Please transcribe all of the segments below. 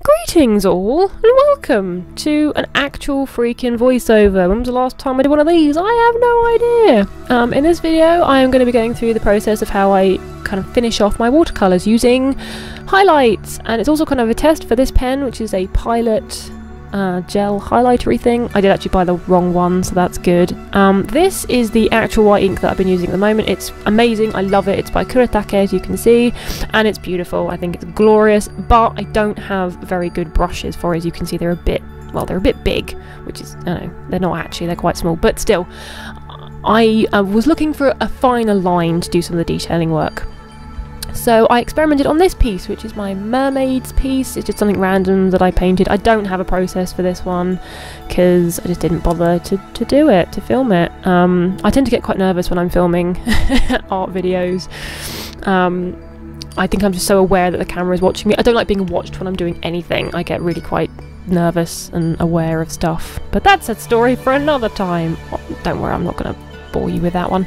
Greetings all, and welcome to an actual freaking voiceover. When was the last time I did one of these? I have no idea. In this video I am going to be going through the process of how I kind of finish off my watercolours using highlights, and it's also kind of a test for this pen, which is a Pilot gel highlightery thing. I did actually buy the wrong one, so that's good. This is the actual white ink that I've been using at the moment. It's amazing, I love it. It's by Kuretake, as you can see, and it's beautiful. I think it's glorious, but I don't have very good brushes for it. As you can see, they're a bit big, which is, I don't know, they're not actually, they're quite small, but still. I was looking for a finer line to do some of the detailing work. So I experimented on this piece, which is my mermaids piece. It's just something random that I painted. I don't have a process for this one because I just didn't bother to do it, to film it. I tend to get quite nervous when I'm filming art videos. I think I'm just so aware that the camera is watching me. I don't like being watched when I'm doing anything. I get really quite nervous and aware of stuff. But that's a story for another time. Oh, don't worry, I'm not going to bore you with that one.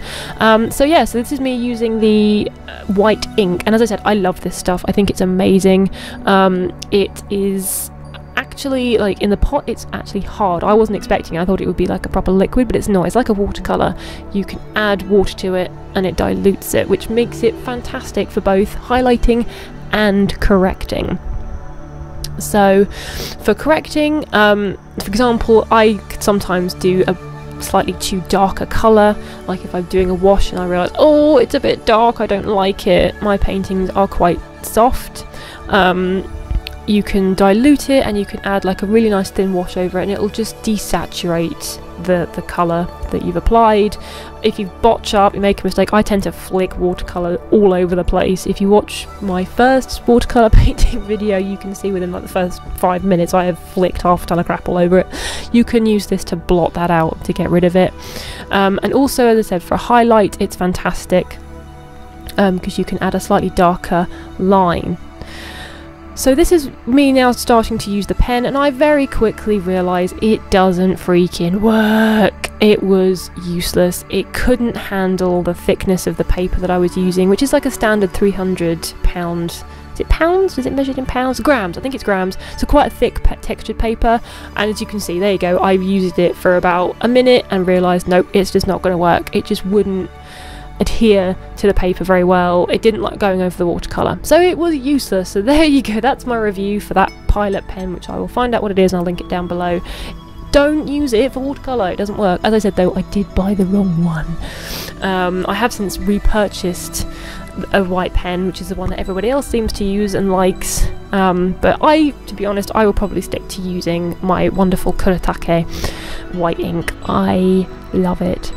So this is me using the white ink, and as I said, I love this stuff. I think it's amazing. It is actually, like, in the pot it's actually hard. I wasn't expecting it. I thought it would be like a proper liquid, but it's not. It's like a watercolour. You can add water to it and it dilutes it, which makes it fantastic for both highlighting and correcting. So for correcting, for example, I could sometimes do a slightly too dark a colour, like if I'm doing a wash and I realise, oh, it's a bit dark, I don't like it. My paintings are quite soft. You can dilute it and you can add like a really nice thin wash over it, and it'll just desaturate the colour that you've applied. If you botch up, you make a mistake, I tend to flick watercolour all over the place. If you watch my first watercolour painting video, you can see within like the first 5 minutes I have flicked half a ton of crap all over it. You can use this to blot that out, to get rid of it. And also, as I said, for a highlight it's fantastic because you can add a slightly darker line. So this is me now starting to use the pen, and I very quickly realised it doesn't freaking work. It was useless. It couldn't handle the thickness of the paper that I was using, which is like a standard 300 pound. Is it pounds? Is it measured in pounds? Grams, I think it's grams. So quite a thick textured paper, and as you can see, there you go, I used it for about a minute and realised, nope, it's just not going to work. It just wouldn't adhere to the paper very well. It didn't like going over the watercolour, so it was useless. So there you go, that's my review for that Pilot pen, which I will find out what it is and I'll link it down below. Don't use it for watercolour, it doesn't work. As I said though, I did buy the wrong one. I have since repurchased a white pen, which is the one that everybody else seems to use and likes, but to be honest, I will probably stick to using my wonderful Kuretake white ink. I love it.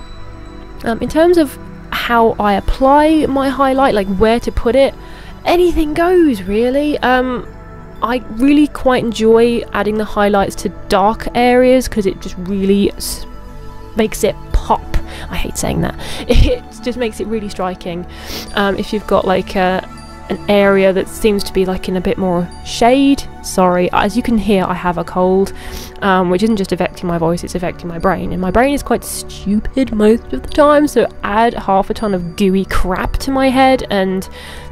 In terms of how I apply my highlight, like where to put it, anything goes really. I really quite enjoy adding the highlights to dark areas because it just really makes it pop. I hate saying that. It just makes it really striking. If you've got like an area that seems to be like in a bit more shade, sorry, as you can hear I have a cold, which isn't just affecting my voice, it's affecting my brain, and my brain is quite stupid most of the time, so add half a ton of gooey crap to my head and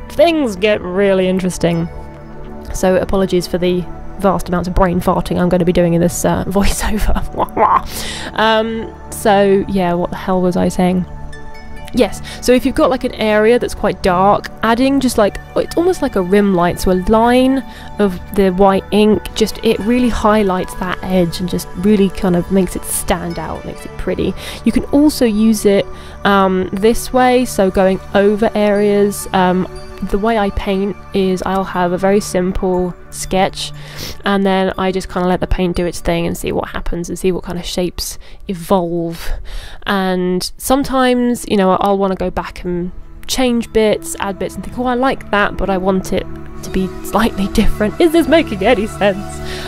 things get really interesting. So apologies for the vast amounts of brain farting I'm going to be doing in this voiceover. So yeah, what the hell was I saying? Yes, so if you've got like an area that's quite dark, adding just like, it's almost like a rim light, so a line of the white ink, just it really highlights that edge and just really kind of makes it stand out, makes it pretty. You can also use it this way, so going over areas. The way I paint is I'll have a very simple sketch and then I just kind of let the paint do its thing and see what happens and see what kind of shapes evolve. And sometimes, you know, I'll want to go back and change bits, add bits and think, oh, I like that, but I want it to be slightly different. Is this making any sense?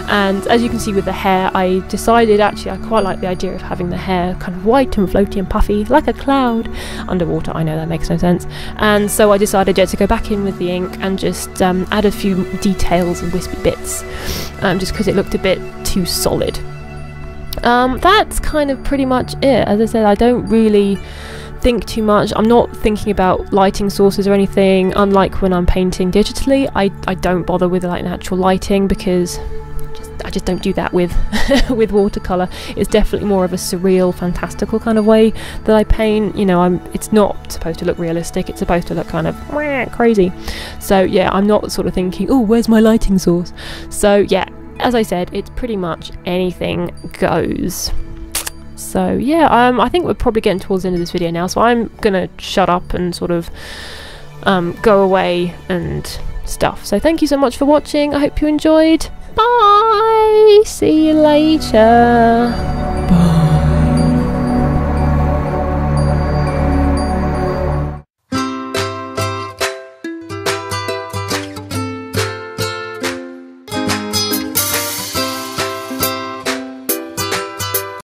And as you can see with the hair, I decided actually I quite like the idea of having the hair kind of white and floaty and puffy like a cloud underwater. I know that makes no sense, and so I decided to go back in with the ink and just add a few details and wispy bits, just because it looked a bit too solid. That's kind of pretty much it. As I said, I don't really think too much. I'm not thinking about lighting sources or anything. Unlike when I'm painting digitally, I don't bother with like natural lighting, because I just don't do that with with watercolour. It's definitely more of a surreal, fantastical kind of way that I paint. You know, it's not supposed to look realistic, it's supposed to look kind of crazy. So yeah, I'm not sort of thinking, oh, where's my lighting source? So yeah, as I said, it's pretty much anything goes. So yeah, I think we're probably getting towards the end of this video now, so I'm gonna shut up and sort of go away and stuff. So thank you so much for watching. I hope you enjoyed. Bye! See you later.